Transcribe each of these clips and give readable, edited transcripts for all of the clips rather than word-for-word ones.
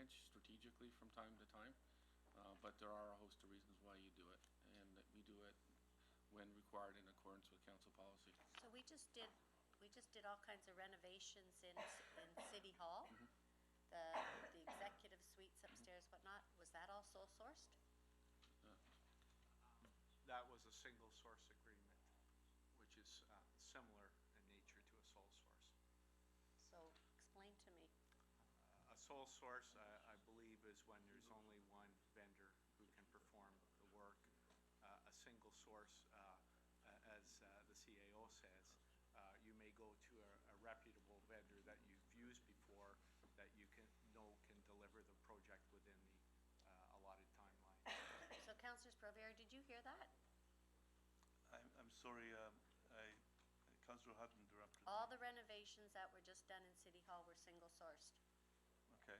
manage strategically from time to time, but there are a host of reasons why you do it, and that we do it when required in accordance with council policy. So we just did all kinds of renovations in City Hall. The executive suites upstairs, whatnot, was that all sole sourced? That was a single source agreement, which is similar in nature to a sole source. So explain to me. A sole source, I believe, is when there's only one vendor who can perform the work. A single source, as the CAO says, you may go to a reputable vendor that you've used before that you can deliver the project within the allotted timeline. So Councillor Provera, did you hear that? I'm sorry, Councillor Hutton interrupted. All the renovations that were just done in City Hall were single sourced. Okay.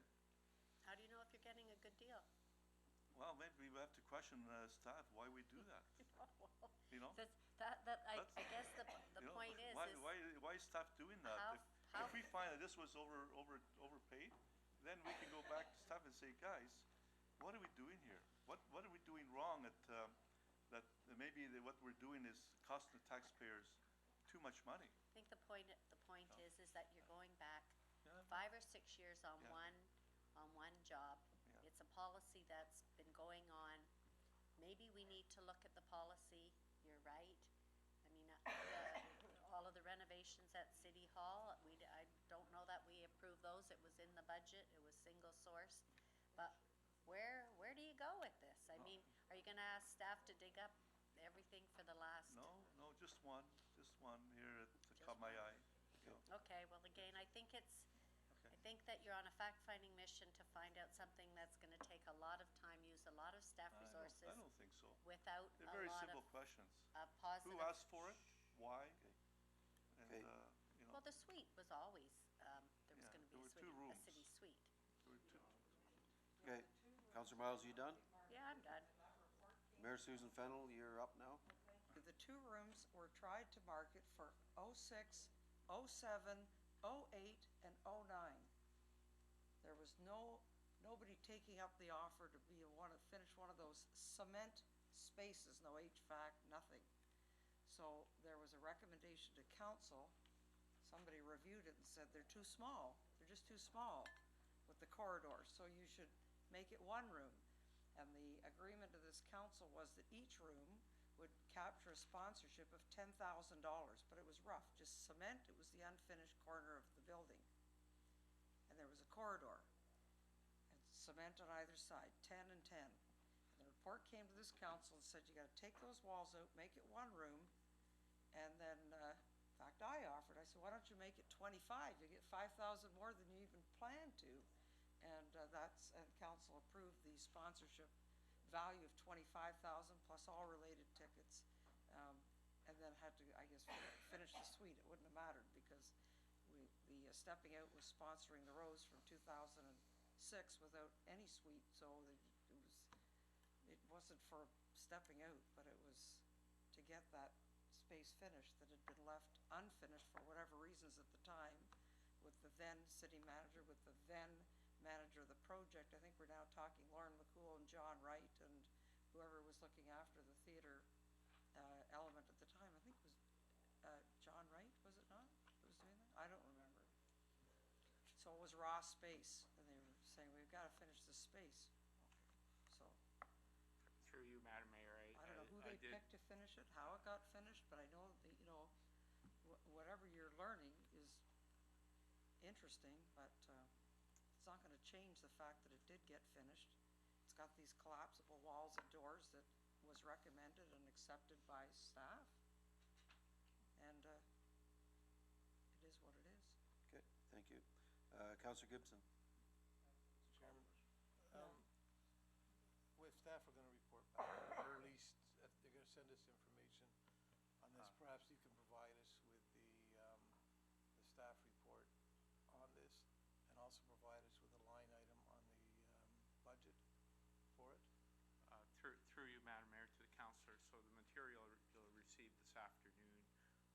How do you know if you're getting a good deal? Well, maybe we have to question staff why we do that. You know? I guess the point is why is staff doing that? If we find that this was overpaid, then we can go back to staff and say, guys, what are we doing here? What are we doing wrong that maybe what we're doing is costing the taxpayers too much money? I think the point is that you're going back 5 or 6 years on one job. Yeah. It's a policy that's been going on. Maybe we need to look at the policy. You're right. I mean, all of the renovations at City Hall, I don't know that we approved those. It was in the budget. It was single source. But where do you go with this? I mean, are you going to ask staff to dig up everything for the last? No, just one here that caught my eye. Okay, well, again, I think that you're on a fact-finding mission to find out something that's going to take a lot of time, use a lot of staff resources. I don't think so. Without They're very simple of questions. Positive. Who asked for it? Why? And, Okay. you know. Well, the suite was always there was going to be there a were suite, 2 rooms. a city suite. There were 2. Okay, Councillor Miles, are you done? Yeah, I'm done. Mayor Susan Fennell, you're up now. The 2 rooms were tried to market for 06, 07, 08, and 09. There was nobody taking up the offer to finish one of those cement spaces, no HVAC, nothing. So there was a recommendation to council. Somebody reviewed it and said they're too small. They're just too small with the corridors. So you should make it 1 room. And the agreement of this council was that each room would capture a sponsorship of $10,000, but it was rough, just cement. It was the unfinished corner of the building. And there was a corridor and cement on either side, 10 and 10. And the report came to this council and said, you got to take those walls out, make it 1 room. And then, in fact, I offered, I said, why don't you make it 25? You get 5,000 more than you even planned to. And and council approved the sponsorship value of 25,000 plus all related tickets. And then had to, I guess, finish the suite. It wouldn't have mattered because the Stepping Out was sponsoring the Rose from 2006 without any suite, so it wasn't for Stepping Out, but it was to get that space finished that had been left unfinished for whatever reasons at the time with the then city manager, with the then manager of the project. I think we're now talking Lauren McCool and John Wright and whoever was looking after the theater element at the time. I think it was John Wright, was it not? Who was doing that? I don't remember. So it was raw space, and they were saying, we've got to finish this space. So. Through you, Madam Mayor, I don't know who they picked to finish it, how it got finished, but I know that, you know, whatever you're learning is interesting, but it's not going to change the fact that it did get finished. It's got these collapsible walls and doors that was recommended and accepted by staff, and it is what it is. Okay, thank you. Councillor Gibson. Mr. Chairman, if staff are going to report back, or at least they're going to send us information on this, perhaps you can provide us with the staff report on this, and also provide us with a line item on the budget for it. Through you, Madam Mayor, to the councillor. So the material you'll receive this afternoon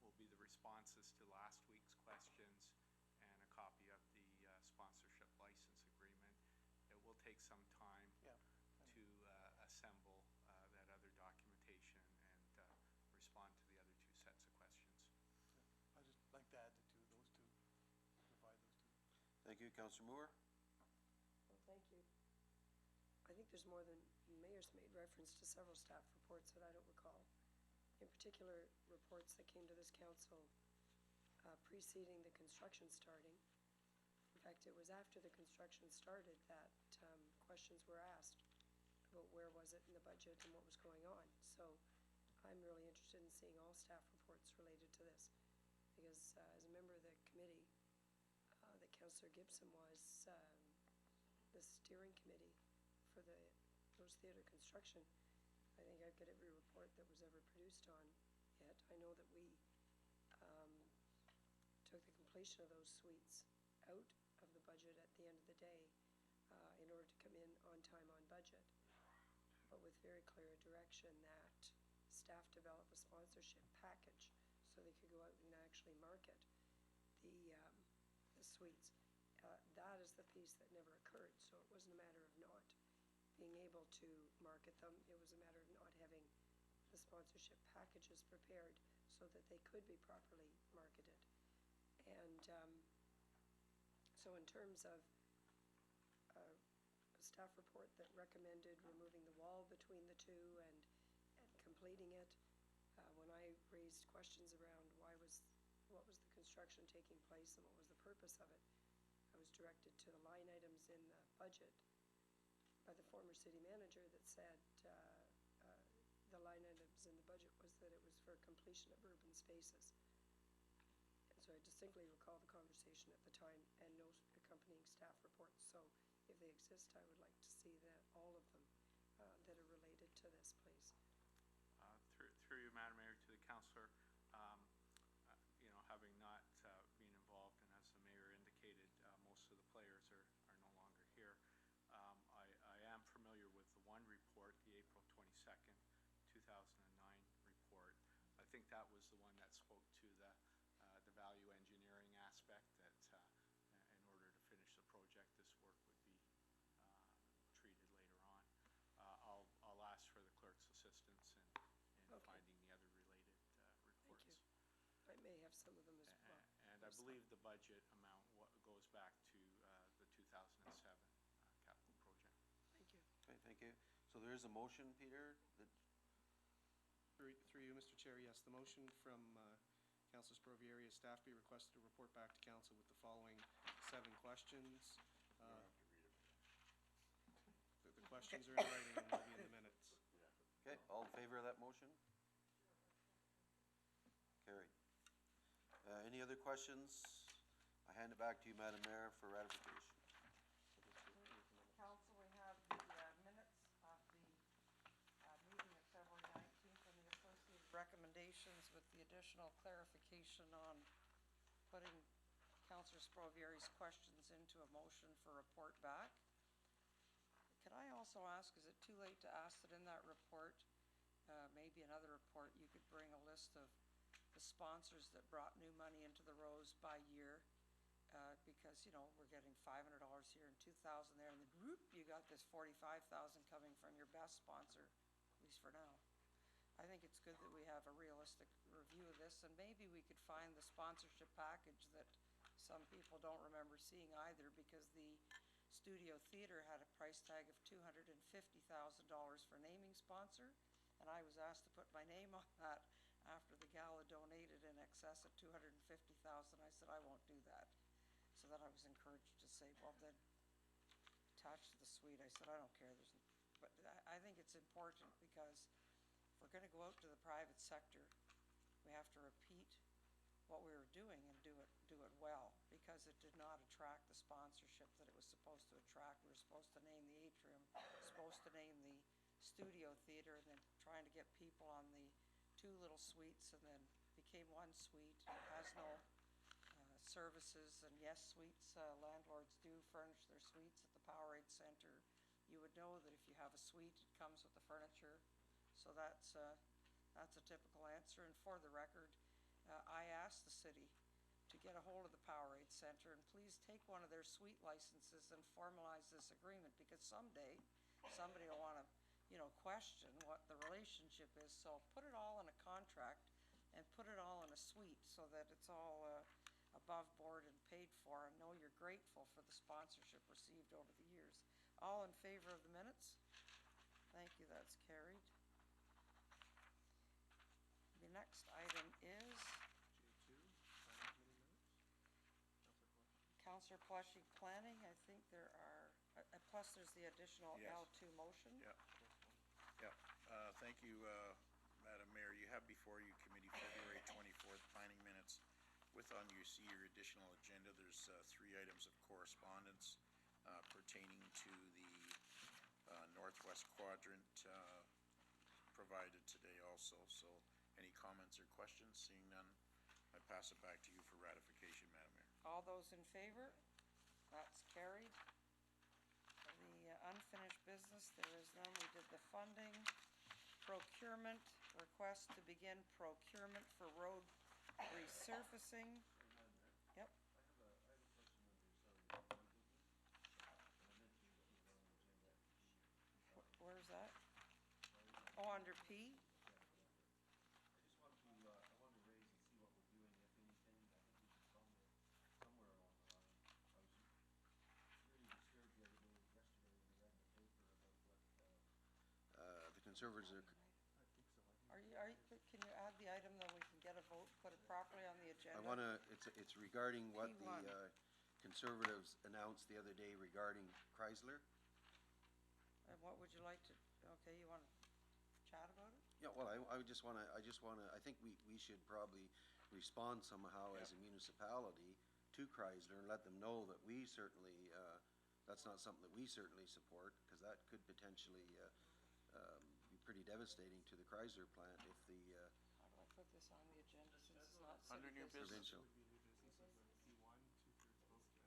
will be the responses to last week's questions and a copy of the sponsorship license agreement. It take some time Yeah. to assemble that other documentation and respond to the other two sets of questions. I just like to add the two, those two, provide those two. Thank you, Councillor Moore. Well, thank you. I think there's more than, the mayor's made reference to several staff reports that I don't recall. In particular, reports that came to this council preceding the construction starting. In fact, it was after the construction started that questions were asked about where was it in the budget and what was going on. So I'm really interested in seeing all staff reports related to this, because as a member of the committee that Councillor Gibson was, the steering committee for the Rose Theatre construction, I think I've got every report that was ever produced on it. I know that we took the completion of those suites out of the budget at the end of the day in order to come in on time, on budget, but with very clear direction that staff develop a sponsorship package so they could go out and actually market the suites. That is the piece that never occurred, so it wasn't a matter of not being able to market them, it was a matter of not having the sponsorship packages prepared so that they could be properly marketed. And so in terms of a staff report that recommended removing the wall between the two and completing it, when I raised questions around what was the construction taking place and what was the purpose of it, I was directed to the line items in the budget by the former city manager that said the line items in the budget was that it was for completion of urban spaces. And so I distinctly recall the conversation at the time and no accompanying staff reports. So if they exist, I would like to see that all of them that are related to this, please. Through you, Madam Mayor, to the councillor, having not been involved, and as the mayor indicated, most of the players are no longer here. I am familiar with the one report, the April 22nd, 2009 report. I think that was the one that spoke to the value engineering aspect, that in order to finish the project, this work would be treated later on. I'll ask for the clerk's assistance in Okay. finding the other related reports. Thank you. I may have some of them as well. And I believe the budget amount goes back to the 2007 capital project. Thank you. Okay, thank you. So there is a motion, Peter, that, Through you, Mr. Chair, yes, the motion from Councilor Sprovieri is staff be requested to report back to council with the following 7 questions. The questions are in writing and will be in the minutes. okay, all in favor of that motion? Carried. Any other questions? I hand it back to you, Madam Mayor, for ratification. Council, we have the minutes of the meeting of February 19th and the associated recommendations with the additional clarification on putting Councillor Sprovieri's questions into a motion for report back. Could I also ask, is it too late to ask that in that report, maybe another report, you could bring a list of the sponsors that brought new money into the Rose by year? Because, we're getting $500 here and $2,000 there, and then whoop, you got this $45,000 coming from your best sponsor, at least for now. I think it's good that we have a realistic review of this, and maybe we could find the sponsorship package that some people don't remember seeing either, because the Studio Theatre had a price tag of $250,000 for naming sponsor, and I was asked to put my name on that after the gala donated in excess of $250,000. I said, I won't do that. So then I was encouraged to say, well, then attached to the suite. I said, I don't care. But I think it's important, because if we're going to go out to the private sector, we have to repeat what we were doing and do it well, because it did not attract the sponsorship that it was supposed to attract. We were supposed to name the atrium, supposed to name the Studio Theatre, and then trying to get people on the 2 little suites, and then became 1 suite. It has no services, and yes, suites, landlords do furnish their suites at the Powerade Center. You would know that if you have a suite, it comes with the furniture. So that's a typical answer. And for the record, I asked the city to get a hold of the Powerade Center and please take one of their suite licenses and formalize this agreement, because someday, somebody will wanna, question what the relationship is, so put it all in a contract and put it all in a suite, so that it's all, above board and paid for, and know you're grateful for the sponsorship received over the years. All in favor of the minutes? Thank you, that's carried. The next item is Councillor Plushy planning. I think there are, plus there's the additional Yes. L2 motion. Yeah. Thank you, Madam Mayor. You have before you committee February 24th planning minutes. You see your additional agenda. There's 3 items of correspondence pertaining to the Northwest Quadrant provided today also. So any comments or questions? Seeing none, I pass it back to you for ratification, Madam Mayor. All those in favor? That's carried. The unfinished business, there is none. We did the funding. Procurement, request to begin procurement for road resurfacing. Yep. Where's that? Oh, under P? The conservatives are, Can you add the item that we can get a vote, put it properly on the agenda? I wanna, it's regarding what the P1. Conservatives announced the other day regarding Chrysler. And what would you like to, okay, you wanna chat about it? Yeah, well, I just wanna, I think we should probably respond somehow as a municipality to Chrysler and let them know that we certainly, that's not something that we certainly support, because that could potentially, be pretty devastating to the Chrysler plant if the, How do I put this on the agenda since it's not Under city new business? business. provincial.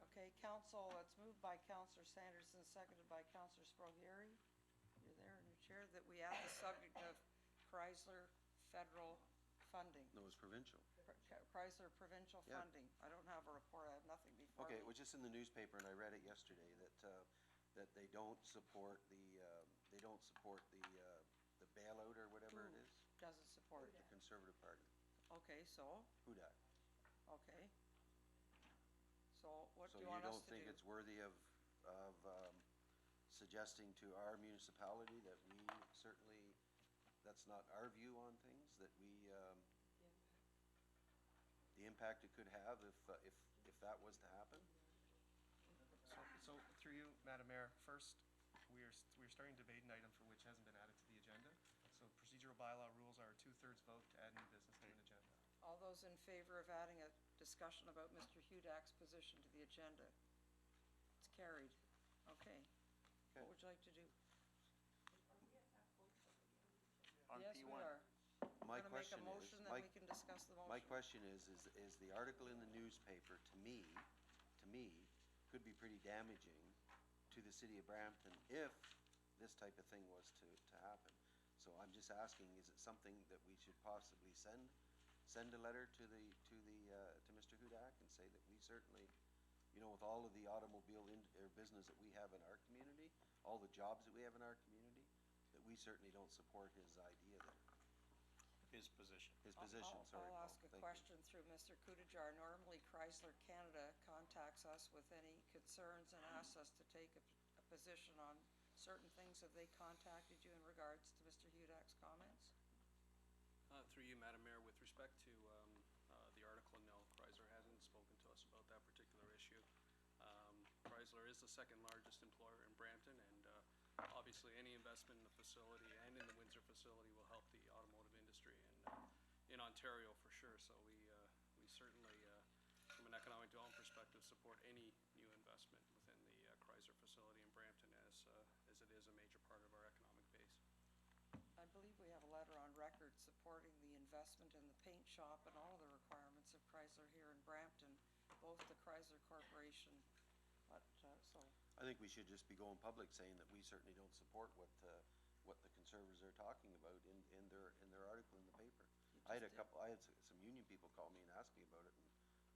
Okay, council, it's moved by Councillor Sanderson, seconded by Councillor Sprogieri. You're there in your chair, that we add the subject of Chrysler federal funding. No, it's provincial. Chrysler provincial Yeah. funding. I don't have a report, I have nothing before Okay, me. it was just in the newspaper, and I read it yesterday, that they don't support the bailout or whatever it Who is, doesn't support it? the Conservative Party, Okay, so, Hudak. okay. So what So do you you want us don't to think do? it's worthy of suggesting to our municipality that we certainly, that's not our view on things, that we, the impact it could have if that was to happen? So through you, Madam Mayor, first, we're starting to debate an item for which hasn't been added to the agenda. So procedural bylaw rules are a 2/3 vote to add new business to an agenda. All those in favor of adding a discussion about Mr. Hudak's position to the agenda? It's carried. Okay. Okay. What would you like to do? On Yes, we P1. are. My We're gonna make a question motion, is, then we can discuss the motion. my question is the article in the newspaper, to me, could be pretty damaging to the city of Brampton if this type of thing was to happen. So I'm just asking, is it something that we should possibly send a letter to Mr. Hudak and say that we certainly, with all of the automobile business that we have in our community, all the jobs that we have in our community, that we certainly don't support his idea there, His position. his position, sorry, I'll Paul. ask a Thank you. question through Mr. Kudajar. Normally Chrysler Canada contacts us with any concerns and asks us to take a position on certain things. Have they contacted you in regards to Mr. Hudak's comments? Through you, Madam Mayor, with respect to the article, no, Chrysler hasn't spoken to us about that particular issue. Chrysler is the second largest employer in Brampton, and obviously any investment in the facility and in the Windsor facility will help the automotive industry in Ontario for sure. So we certainly, from an economic development perspective, support any new investment within the Chrysler facility in Brampton as it is a major part of our economic base. I believe we have a letter on record supporting the investment in the paint shop and all of the requirements of Chrysler here in Brampton, both the Chrysler Corporation, but, so, I think we should just be going public saying that we certainly don't support what the Conservatives are talking about in their article in the paper. I had some union people call me and ask me about it, and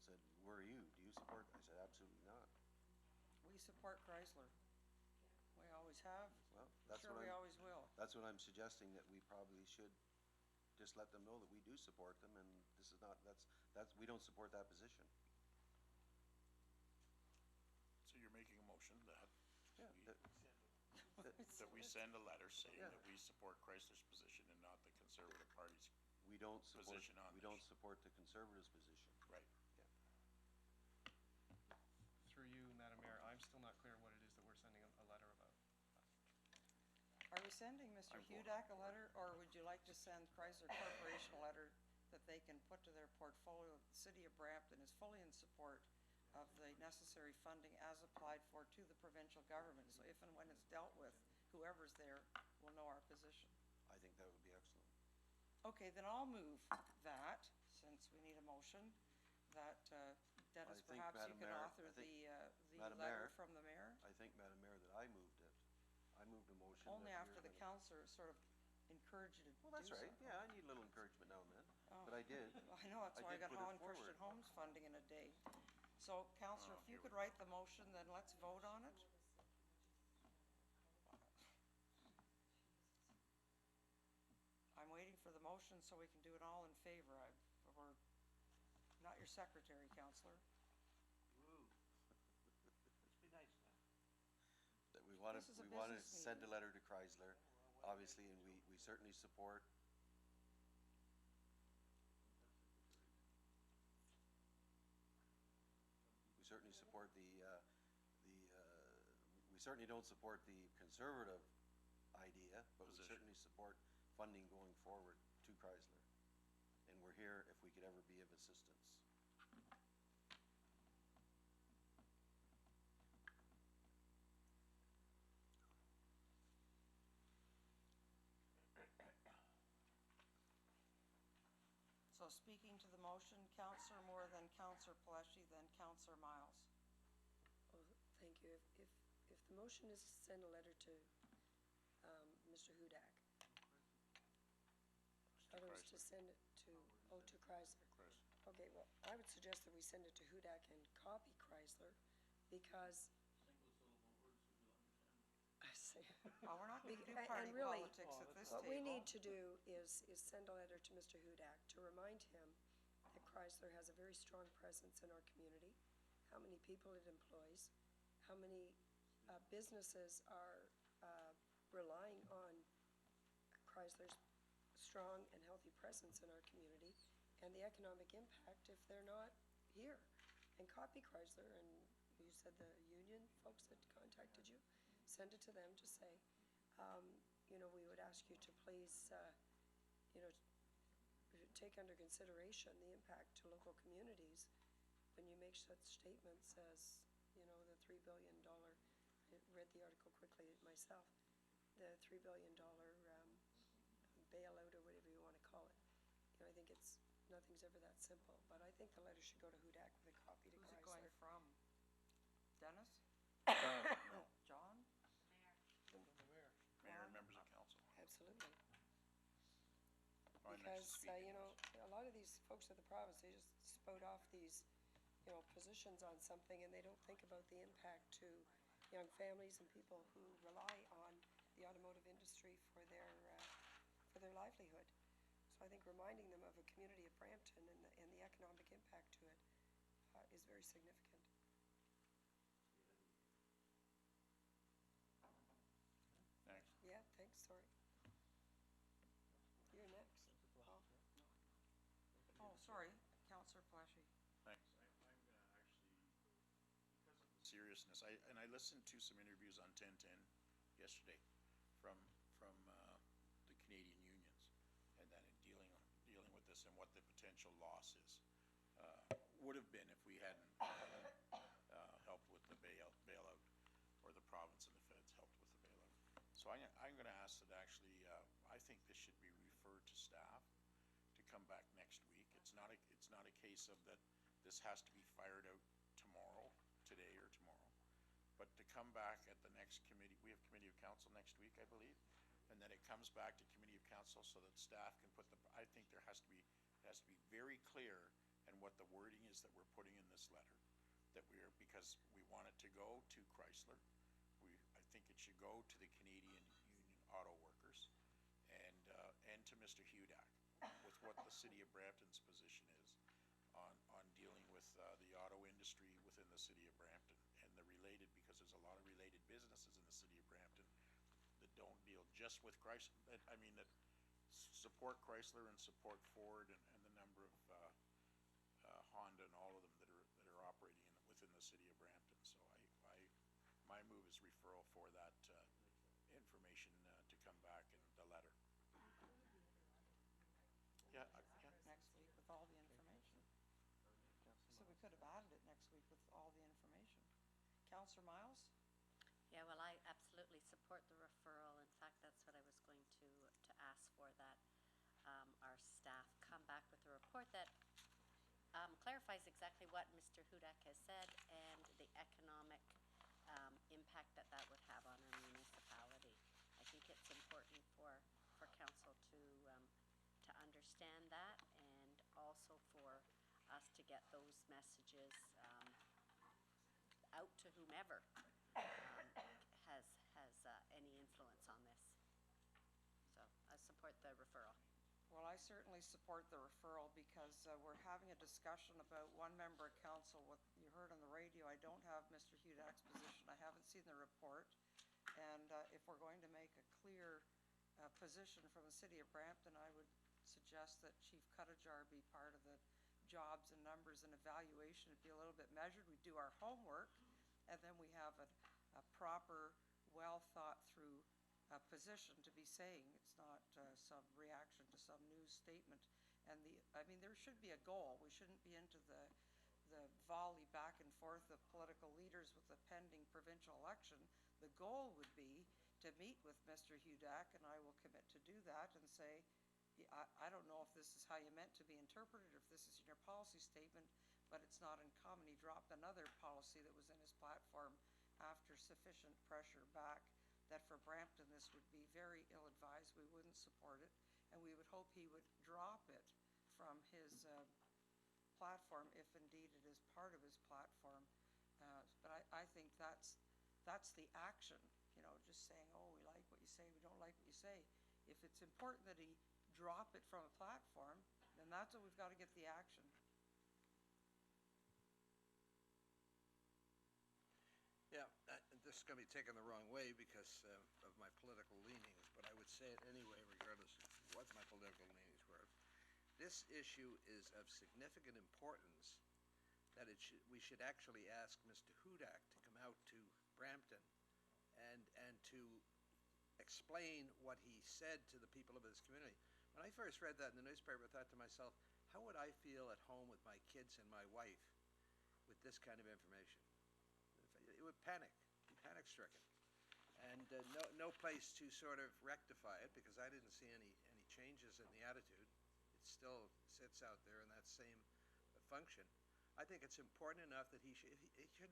said, where are you? Do you support? I said, absolutely not. We support Chrysler. We always have. Well, that's Sure, what we I'm, always will. that's what I'm suggesting, that we probably should just let them know that we do support them, and this is not, we don't support that position. So you're making a motion that Yeah, we, that- that we send a letter saying Yeah. that we support Chrysler's position and not the Conservative Party's, we don't support, Position on we this. don't support the Conservatives' position. right? Through you, Madam Mayor, I'm still not clear what it is that we're sending a letter about. Are we sending Mr. I'm voting Hudak a for it. letter, or would you like to send Chrysler Corporation a letter that they can put to their portfolio? The city of Brampton is fully in support of the necessary funding as applied for to the provincial government. So if and when it's dealt with, whoever's there will know our position. I think that would be excellent. Okay, then I'll move that, since we need a motion, that Dennis, I think, perhaps you Madam could Mayor, author I think, the Madam letter Mayor, from the mayor. I think, Madam Mayor, that I moved it. I moved a motion. Only that after you're the gonna- councillor sort of encouraged you to do Well, that's right. something. Yeah, I need a little encouragement now and then, Oh. but I did. I know, that's I why I did got put it Holland Christian forward. Homes funding in a day. So, Counselor, if you here could we write the motion, then let's vote on it. I'm waiting for the motion so we can do it all in favor. We're not your secretary, Counselor. That we want to, This is a we want to business send a meeting. letter to Chrysler, obviously, and we certainly support. We certainly support we certainly don't support the conservative idea, but we Position. certainly support funding going forward to Chrysler. And we're here if we could ever be of assistance. So speaking to the motion, Counselor Moore, then Counselor Palashi, then Counselor Miles. Oh, thank you. If the motion is to send a letter to, Mr. Hudak. Others to send it to Chrysler. Okay, well, I would suggest that we send it to Hudak and copy Chrysler, because. I see. Oh, we're not going to do And party really, politics at this what we table. need to do is send a letter to Mr. Hudak to remind him that Chrysler has a very strong presence in our community, how many people it employs, how many businesses are relying on Chrysler's strong and healthy presence in our community, and the economic impact if they're not here. And copy Chrysler, and you said the union folks that contacted you, send it to them to say, you know, we would ask you to please, you know, take under consideration the impact to local communities when you make such statements as, you know, the $3 billion, I read the article quickly myself, the $3 billion bailout or whatever you want to call it. You know, I think nothing's ever that simple, but I think the letter should go to Hudak with a copy to Who's it Chrysler. going from? Dennis? John? From the mayor. Mayor and members of council. Absolutely. My next Because, speaking you know, is- a lot of these folks at the province, they just spout off these, you know, positions on something, and they don't think about the impact to young families and people who rely on the automotive industry for their livelihood. So I think reminding them of a community of Brampton and the economic impact to it is very significant. Next. Yeah, thanks, sorry. You're next. Oh, sorry, Counselor Palashi. Thanks. I'm gonna actually, because of the seriousness, and I listened to some interviews on 1010 yesterday from the Canadian unions, and then in dealing with this and what the potential loss is. Would have been if we hadn't helped with the bailout, or the province and the feds helped with the bailout. So I'm gonna ask that actually, I think this should be referred to staff to come back next week. It's not a case of that this has to be fired out today or tomorrow. But to come back at the next committee, we have committee of council next week, I believe, and then it comes back to committee of council so that staff can put I think it has to be very clear, and and what the wording is that we're putting in this letter, because we want it to go to Chrysler. I think it should go to the Canadian Union Auto Workers and to Mr. Hudak with what the city of Brampton's position is on dealing with the auto industry within the city of Brampton and the related, because there's a lot of related businesses in the city of Brampton that don't deal just with Chrysler, that support Chrysler and support Ford and the number of Honda and all of them that are operating within the city of Brampton. So my move is referral for that information to come back in the letter. Yeah, Next week with all the information. So we could have added it next week with all the information. Counselor Miles? Yeah, well, I absolutely support the referral. In fact, that's what I was going to ask for, that our staff come back with a report that clarifies exactly what Mr. Hudak has said and the economic impact that would have on our municipality. I think it's important for council to understand that, and also for us to get those messages out to whomever has any influence on this. So I support the referral. Well, I certainly support the referral because we're having a discussion about one member of council. What you heard on the radio, I don't have Mr. Hudak's position. I haven't seen the report. And if we're going to make a clear position from the city of Brampton, I would suggest that Chief Cuttajar be part of the jobs and numbers and evaluation. It'd be a little bit measured. We do our homework, and then we have a proper, well thought through position to be saying. It's not some reaction to some news statement. And there should be a goal. We shouldn't be into the volley back and forth of political leaders with the pending provincial election. The goal would be to meet with Mr. Hudak, and I will commit to do that, and say, I don't know if this is how you meant to be interpreted, if this is in your policy statement, but it's not uncommon. He dropped another policy that was in his platform after sufficient pressure back that for Brampton this would be very ill-advised. We wouldn't support it, and we would hope he would drop it from his platform if indeed it is part of his platform. But I think that's the action, just saying, oh, we like what you say, we don't like what you say. If it's important that he drop it from a platform, then that's what we've got to get the action. Yeah, this is going to be taken the wrong way because of my political leanings, but I would say it anyway, regardless of what my political leanings were. This issue is of significant importance that we should actually ask Mr. Hudak to come out to Brampton and to explain what he said to the people of his community. When I first read that in the newspaper, I thought to myself, how would I feel at home with my kids and my wife with this kind of information? It would be panic-stricken. And no place to sort of rectify it, because I didn't see any changes in the attitude. It still sits out there in that same function. I think it's important enough that he should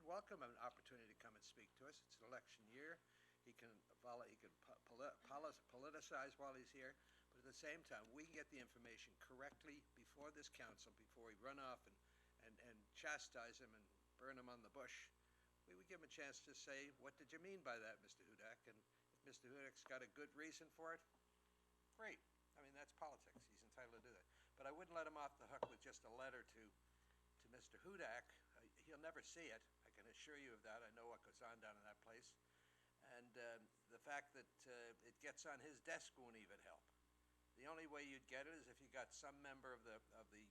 welcome an opportunity to come and speak to us. It's an election year. He can politicize while he's here, but at the same time, we can get the information correctly before this council, before we run off and chastise him and burn him on the bush. We would give him a chance to say, what did you mean by that, Mr. Hudak? And if Mr. Hudak's got a good reason for it, great. I mean, that's politics. He's entitled to do that. But I wouldn't let him off the hook with just a letter to Mr. Hudak. He'll never see it. I can assure you of that. I know what goes on down in that place. And the fact that it gets on his desk won't even help. The only way you'd get it is if you got some member of the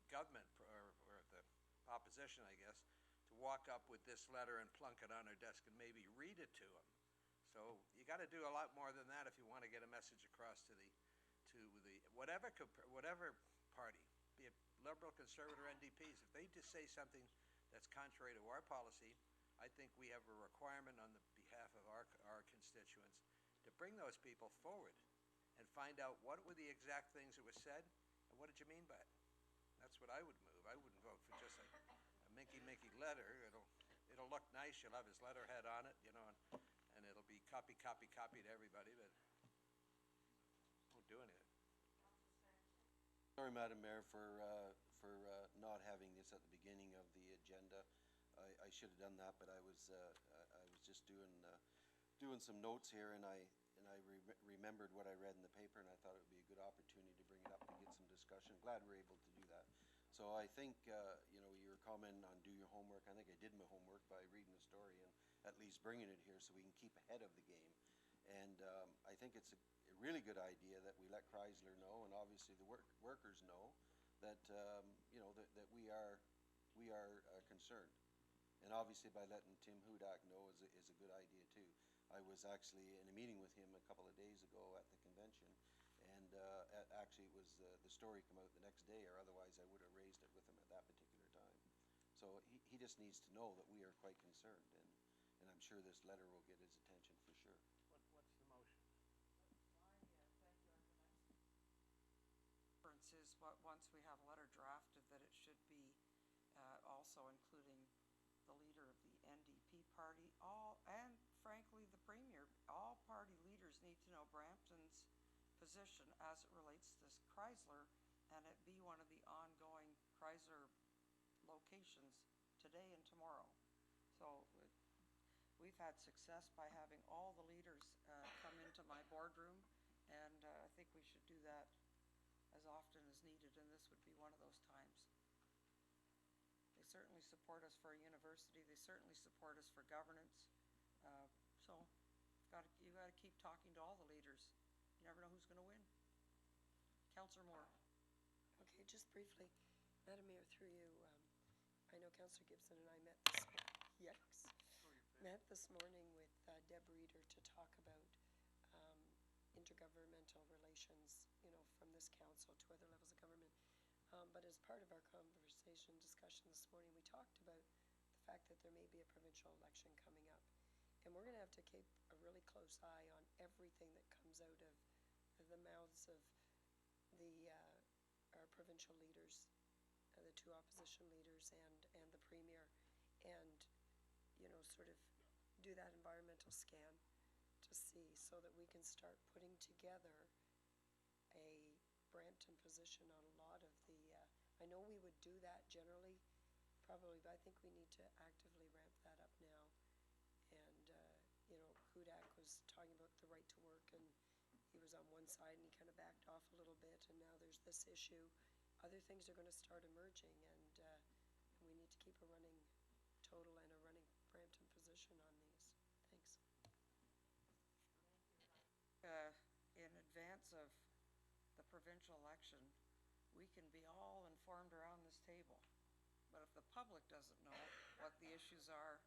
government or the opposition, I guess, to walk up with this letter and plunk it on her desk and maybe read it to him. So you got to do a lot more than that if you want to get a message across to whatever party, be it Liberal, Conservative, or NDPs. If they just say something that's contrary to our policy, I think we have a requirement on the behalf of our constituents to bring those people forward and find out what were the exact things that were said and what did you mean by it. That's what I would move. I wouldn't vote for just a minky letter. It'll look nice. You'll have his letterhead on it, and it'll be copy to everybody, but won't do anything. Sorry, Madam Mayor, for not having this at the beginning of the agenda. I should have done that, but I was just doing some notes here, and I remembered what I read in the paper, and I thought it would be a good opportunity to bring it up and get some discussion. Glad we're able to do that. So I think, your comment on do your homework, I think I did my homework by reading the story and at least bringing it here so we can keep ahead of the game. And I think it's a really good idea that we let Chrysler know, and obviously the workers know, that, that we are concerned. And obviously by letting Tim Hudak know is a good idea too. I was actually in a meeting with him a couple of days ago at the convention, and actually it was the story come out the next day, or otherwise I would have raised it with him at that particular time. So he just needs to know that we are quite concerned, and I'm sure this letter will get his attention for sure. What's the motion? Difference is, once we have a letter drafted, that it should be also including the leader of the NDP party, and frankly, the premier. All party leaders need to know Brampton's position as it relates to this Chrysler, and it be one of the ongoing Chrysler locations today and tomorrow. So we've had success by having all the leaders come into my boardroom, and I think we should do that as often as needed, and this would be one of those times. They certainly support us for a university. They certainly support us for governance. So you got to keep talking to all the leaders. You never know who's going to win. Councillor Moore. Okay, just briefly, Madam Mayor, through you, I know Councillor Gibson and I met this morning with Deb Reeder to talk about intergovernmental relations, from this council to other levels of government. But as part of our conversation discussion this morning, we talked about the fact that there may be a provincial election coming up. And we're going to have to keep a really close eye on everything that comes out of the mouths of our provincial leaders, the two opposition leaders and the premier, and sort of do that environmental scan to see, so that we can start putting together a Brampton position on a lot of the, I know we would do that generally, probably, but I think we need to actively ramp that up now. And, Hudak was talking about the right to work, and he was on one side and he kind of backed off a little bit, and now there's this issue. Other things are going to start emerging, and we need to keep a running total and a running Brampton position on these. Thanks. In advance of the provincial election, we can be all informed around this table. But if the public doesn't know what the issues are,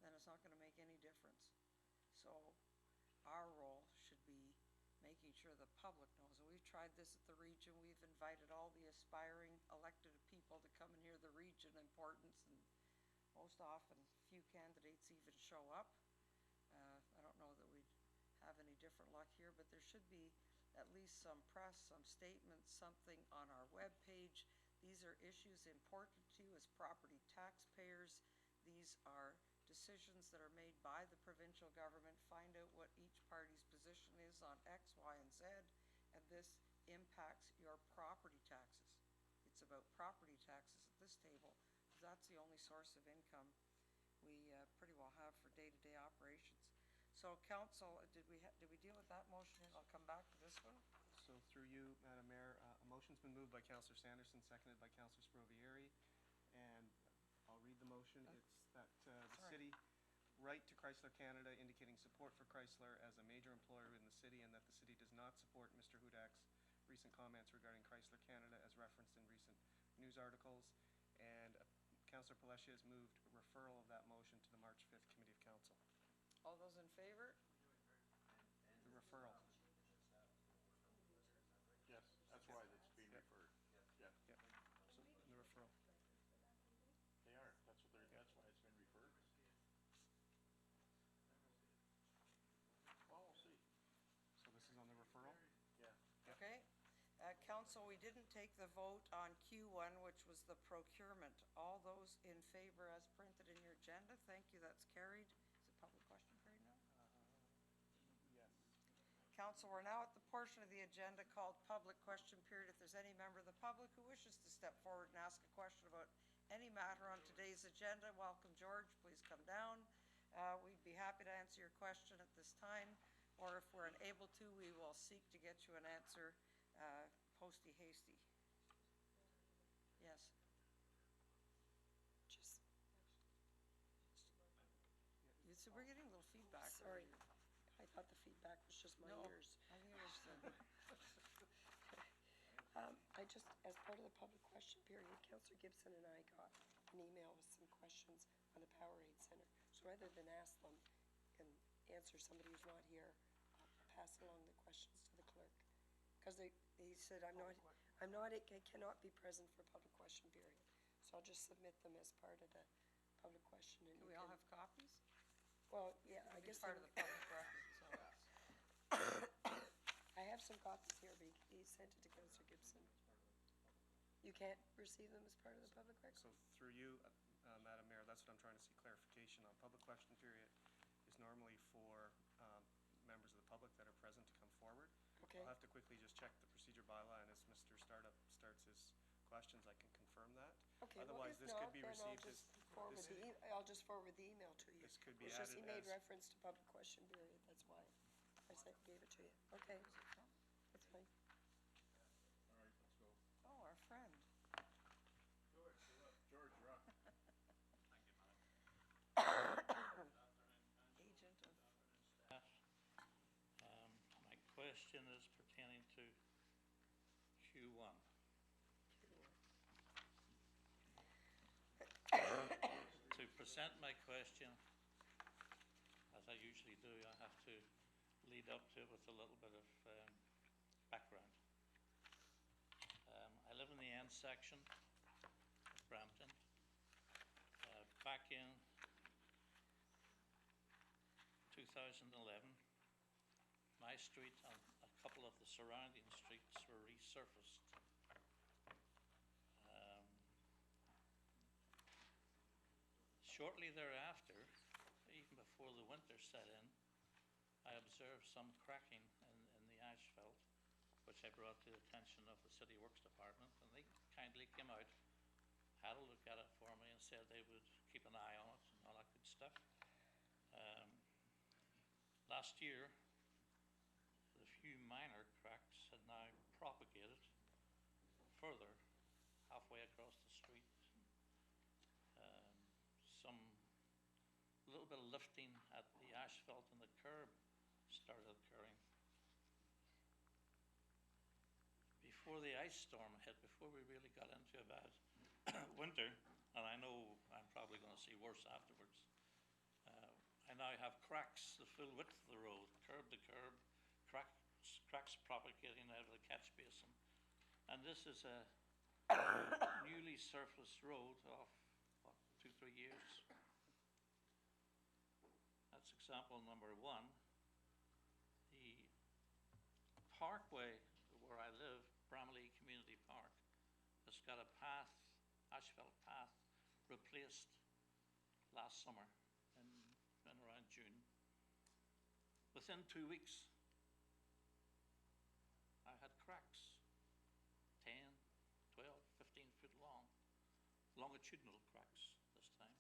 then it's not going to make any difference. So our role should be making sure the public knows. And we've tried this at the region. We've invited all the aspiring elected people to come and hear the region importance, and most often few candidates even show up. I don't know that we'd have any different luck here, but there should be at least some press, some statements, something on our webpage. These are issues important to you as property taxpayers. These are decisions that are made by the provincial government. Find out what each party's position is on X, Y, and Z, and this impacts your property taxes. It's about property taxes at this table, because that's the only source of income we pretty well have for day-to-day operations. So council, did we deal with that motion? I'll come back to this one. So through you, Madam Mayor, a motion's been moved by Councillor Sanderson, seconded by Councillor Sprovieri, and I'll read the motion. It's that the city write to Chrysler Canada indicating support for Chrysler as a major employer in the city, and that the city does not support Mr. Hudak's recent comments regarding Chrysler Canada as referenced in recent news articles. And Councillor Palesia has moved a referral of that motion to the March 5th Committee of Council. All those in favor? The referral. Yes, that's why it's being referred. Yeah. Yep. So, the referral. They are, that's why it's been referred. Well, we'll see. So this is on the referral? Yeah. Okay. Council, we didn't take the vote on Q1, which was the procurement. All those in favor as printed in your agenda? Thank you, that's carried. Is it public question period now? Yes. council, we're now at the portion of the agenda called public question period. If there's any member of the public who wishes to step forward and ask a question about any matter on today's agenda, welcome, George, please come down. We'd be happy to answer your question at this time, or if we're unable to, we will seek to get you an answer, posty hasty. Yes. Just, So we're getting a little feedback. sorry, I thought the feedback was just my No, ears. I think it was I just, as part of the public question period, Councillor Gibson and I got an email with some questions on the Powerade Center. So rather than ask them and answer somebody who's not here, I'll pass along the questions to the clerk. Because he said, I cannot be present for public question period. So I'll just submit them as part of the public question. And Do you we all can- have copies? Well, yeah, I It's guess. part of the public record, so. I have some copies here, but he sent it to Councillor Gibson. You can't receive them as part of the public record? So through you, Madam Mayor, that's what I'm trying to see clarification on. Public question period is normally for members of the public that are present to come forward. Okay. I'll have to quickly just check the procedure bylaw, and as Mr. Startup starts his questions, I can confirm that. Okay, well, Otherwise, if this not, could be then received I'll as. just forward this- I'll just forward the email to you. This could be It's just he added made as- reference to public question period, that's why gave it to you. Okay, that's fine. All right, let's go. Oh, our friend. George, you're up. George, you're up. Agent of, My question is pertaining to Q1. To present my question, as I usually do, I have to lead up to it with a little bit of background. I live in the end section of Brampton. Back in 2011, my street and a couple of the surrounding streets were resurfaced. Shortly thereafter, even before the winter set in, I observed some cracking in the asphalt, which I brought to the attention of the City Works Department, and they kindly came out, had a look at it for me, and said they would keep an eye on it and all that good stuff. Last year, the few minor cracks had now propagated further halfway across the street. Some little bit of lifting at the asphalt and the curb started occurring. Before the ice storm hit, before we really got into a bad winter, and I know I'm probably going to see worse afterwards, I now have cracks the full width of the road, curb to curb, cracks propagating out of the catch basin. And this is a newly surfaced road of, what, 2-3 years. That's example number one. The parkway where I live, Bramley Community Park, has got a path, asphalt path, replaced last summer in around June. Within 2 weeks, I had cracks, 10, 12, 15 foot long, longitudinal cracks this time.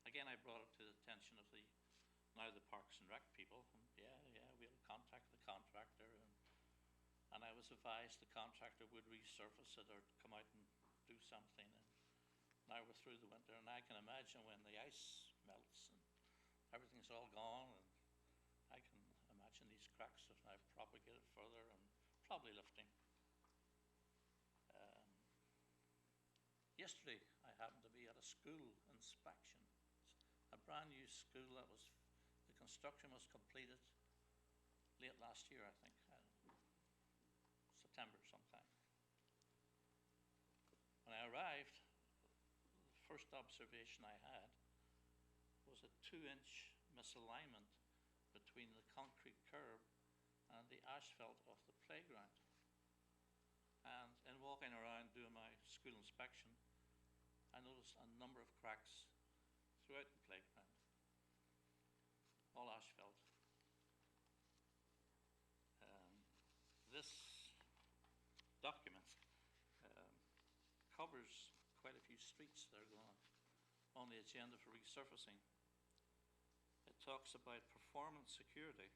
Again, I brought it to the attention of now the Parks and Rec people, and we'll contact the contractor, and I was advised the contractor would resurface it or come out and do something. And now we're through the winter, and I can imagine when the ice melts and everything's all gone, and I can imagine these cracks have now propagated further and probably lifting. Yesterday, I happened to be at a school inspection, a brand new school that the construction was completed late last year, I think, September sometime. When I arrived, the first observation I had was a 2-inch misalignment between the concrete curb and the asphalt of the playground. And in walking around doing my school inspection, I noticed a number of cracks throughout the playground, all asphalt. covers quite a few streets that are going on the agenda for resurfacing. It talks about performance security.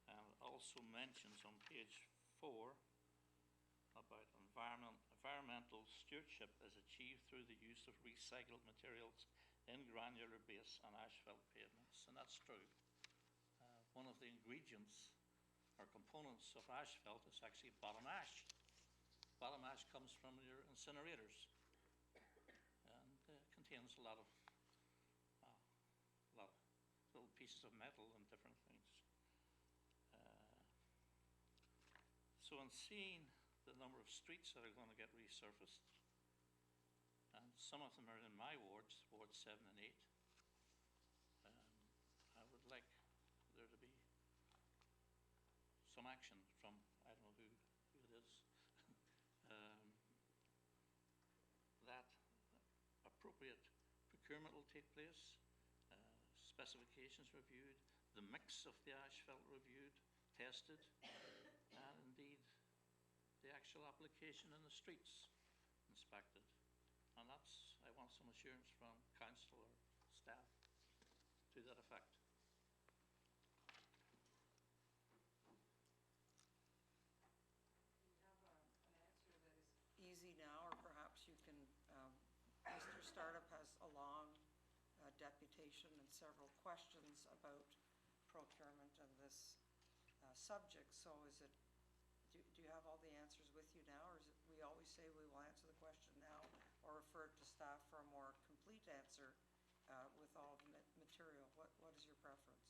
And it also mentions on page 4 about environmental stewardship is achieved through the use of recycled materials in granular base and asphalt pavements, and that's true. One of the ingredients or components of asphalt is actually bottom ash. Bottom ash comes from your incinerators and contains a lot of little pieces of metal and different things. So in seeing the number of streets that are going to get resurfaced, and some of them are in my wards, Wards 7 and 8, I would like there to be some action from, I don't know who it is, that appropriate procurement will take place, specifications reviewed, the mix of the asphalt reviewed, tested, and indeed the actual application in the streets inspected. And that's, I want some assurance from council or staff to that effect. Do you have an answer that is easy now, or perhaps you can, Mr. Startup has a long deputation and several questions about procurement and this subject, so is it, do you have all the answers with you now, or is it, we always say we will answer the question now, or refer it to staff for a more complete answer with all of the material? What is your preference?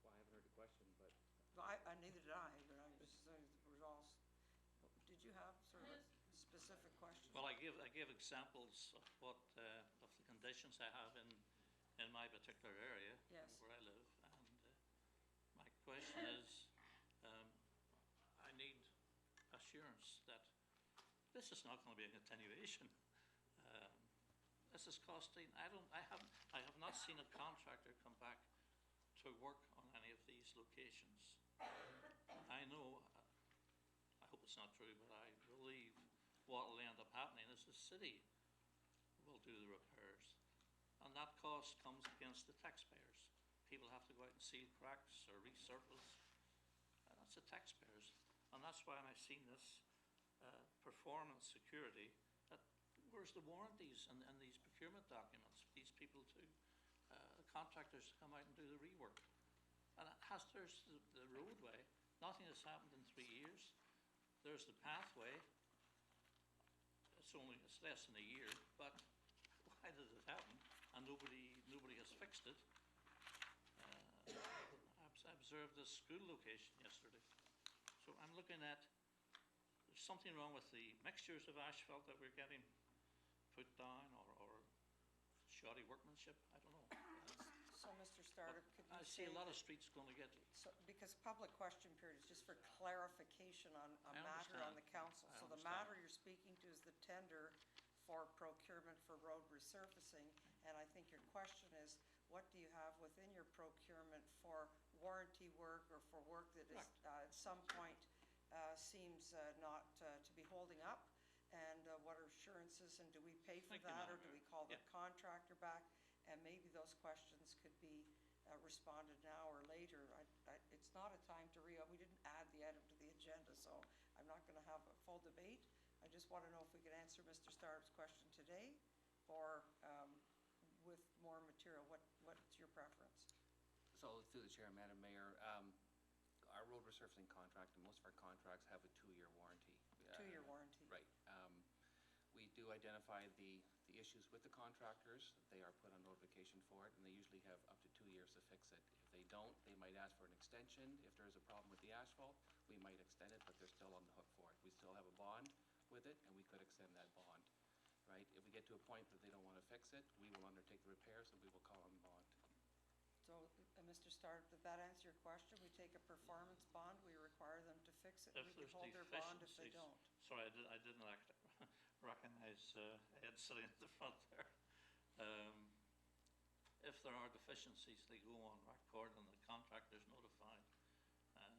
Well, I haven't heard the question, but. Well, neither did I, but I'm just saying, did you have sort of a specific question? Well, I give examples of what of the conditions I have in my particular area. Yes. Where I live, and my question is, I need assurance that this is not going to be a continuation. This is costing. I have not seen a contractor come back to work on any of these locations. I know. I hope it's not true, but I believe what will end up happening is the city will do the repairs, and that cost comes against the taxpayers. People have to go out and seal cracks or resurface, and that's the taxpayers. And that's why when I've seen this performance security, where's the warranties and these procurement documents for these people to, the contractors to come out and do the rework? And there's the roadway. Nothing has happened in 3 years. There's the pathway. It's less than a year, but why did it happen? And nobody has fixed it. I observed this school location yesterday. So I'm looking at, there's something wrong with the mixtures of asphalt that we're getting put down, or shoddy workmanship, I don't know. So, Mr. Startup, could you I see a lot of streets going to get. So, because public question period is just for clarification on a matter on the council. So the matter you're speaking to is the tender for procurement for road resurfacing, and I think your question is, what do you have within your procurement for warranty work or for work that is at some point seems not to be holding up? And what are assurances, and do we pay for that, or do we call the contractor back? And maybe those questions could be responded now or later. It's not a time to we didn't add the item to the agenda, so I'm not going to have a full debate. I just want to know if we could answer Mr. Starrup's question today, or with more material. What's your preference? So, through the chair, Madam Mayor, our road resurfacing contract, and most of our contracts have a 2-year warranty. 2-year warranty. Right. We do identify the issues with the contractors. They are put on notification for it, and they usually have up to 2 years to fix it. If they don't, they might ask for an extension. If there's a problem with the asphalt, we might extend it, but they're still on the hook for it. We still have a bond with it, and we could extend that bond, right? If we get to a point that they don't want to fix it, we will undertake the repairs, and we will call on the bond. So, Mr. Starrup, did that answer your question? We take a performance bond, we require them to fix it, and we can hold their bond if they don't. Sorry, I didn't recognize Ed sitting at the front there. If there are deficiencies, they go on record and the contractor's notified. And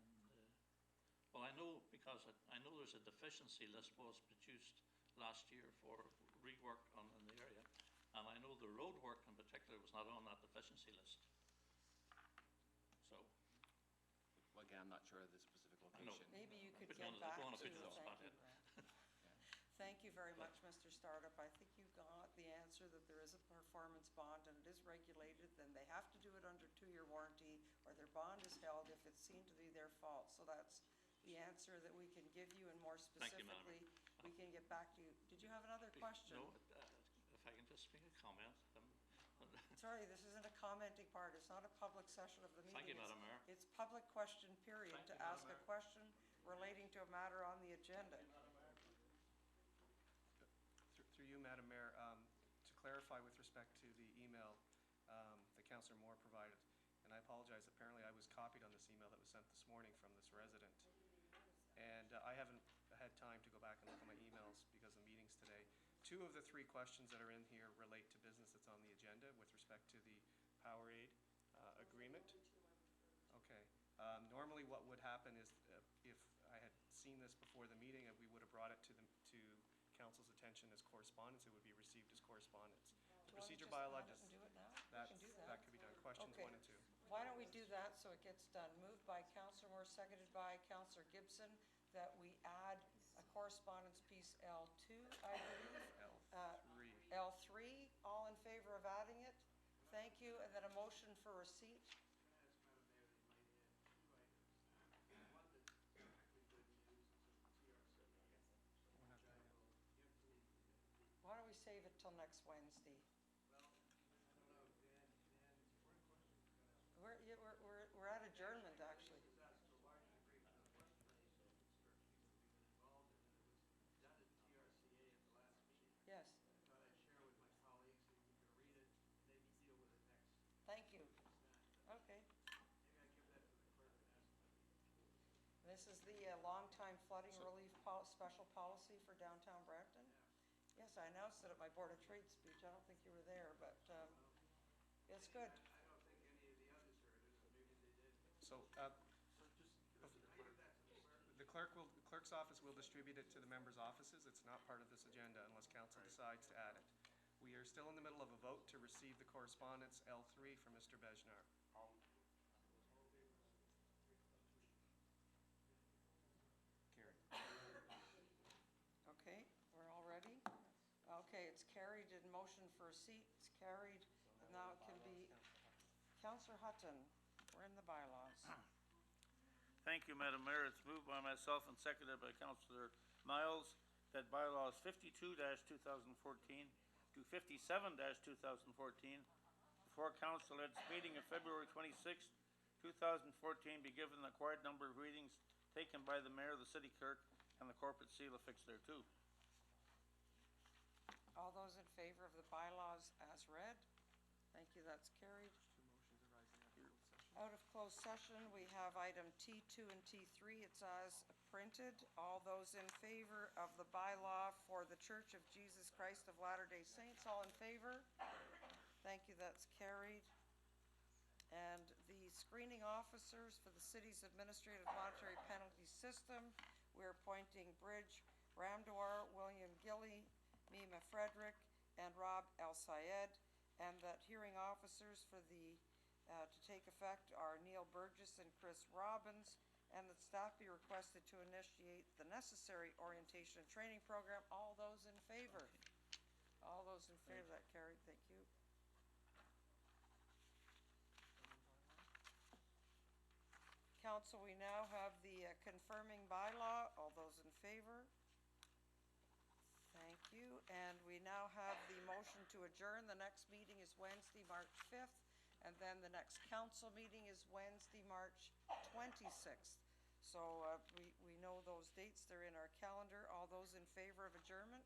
Well, I know, because I know there's a deficiency list was produced last year for rework in the area, and I know the road work in particular was not on that deficiency list. So, Well, again, I'm not sure of the specific I know. location. Maybe you could Put you get on the- back don't to, wanna put you on the spot thank you, yet. Brent. Thank you very much, Mr. Startup. I think you got the answer that there is a performance bond and it is regulated, then they have to do it under 2-year warranty, or their bond is held if it's seen to be their fault. So that's the answer that we can give you, and more Thank you, Madam specifically, we can get back to you. Did you have another question? No, if I can just make a comment. Sorry, this isn't a commenting part. It's not a public session of the meeting. Thank you, Madam Mayor. It's public question period, Thank to you, Madam ask a Mayor. question relating to a matter on the agenda. Through you, Madam Mayor, to clarify with respect to the email that Councillor Moore provided, and I apologize, apparently I was copied on this email that was sent this morning from this resident. And I haven't had time to go back and look at my emails because of meetings today. 2 of the 3 questions that are in here relate to business that's on the agenda with respect to the Powerade agreement. Okay. Normally what would happen is if I had seen this before the meeting, we would have brought it to council's attention as correspondence. It would be received as correspondence. The procedure bylaw Do does, you want to just add it and do it now? We that, can do that. that could be done. Questions Okay. 1 and 2. Why don't we do that so it gets done? Moved by Councillor Moore, seconded by Councillor Gibson, that we add a correspondence piece L2, I believe. L3. L3, all in favor of adding it? Thank you, and then a motion for receipt. Why don't we save it till next Wednesday? We're at adjournment, actually. Yes. Thank you. Okay. This is the long-time flooding relief special policy for downtown Brampton? Yes, I announced it at my Board of Trade speech. I don't think you were there, but it's good. So, the clerk's office will distribute it to the members' offices. It's not part of this agenda unless council decides to add it. We are still in the middle of a vote to receive the correspondence L3 from Mr. Bejnar. Carried. Okay, we're all ready? Okay, it's carried in motion for receipt. It's carried, and now it can be Councillor Hutton. We're in the bylaws. Thank you, Madam Mayor. It's moved by myself and seconded by Councillor Miles that bylaws 52-2014 to 57-2014 before council at its meeting of February 26, 2014 be given the required number of readings taken by the mayor, the city clerk, and the corporate seal affixed thereto. All those in favor of the bylaws as read? Thank you, that's carried. 2 motions arising out of closed session. Out of closed session, we have item T2 and T3. It's as printed. All those in favor of the bylaw for the Church of Jesus Christ of Latter-day Saints, all in favor? Thank you, that's carried. And the screening officers for the city's administrative monetary penalty system, we're appointing Bridge Ramdwar, William Gilly, Mima Frederick, and Rob El Sayed, and that hearing officers for the to take effect are Neil Burgess and Chris Robbins, and that staff be requested to initiate the necessary orientation and training program. All those in favor? All those in favor, that carried, thank you. Council, we now have the confirming bylaw. All those in favor? Thank you, and we now have the motion to adjourn. The next meeting is Wednesday, March 5th, and then the next council meeting is Wednesday, March 26th. So we know those dates, they're in our calendar. All those in favor of adjournment?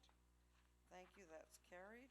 Thank you, that's carried.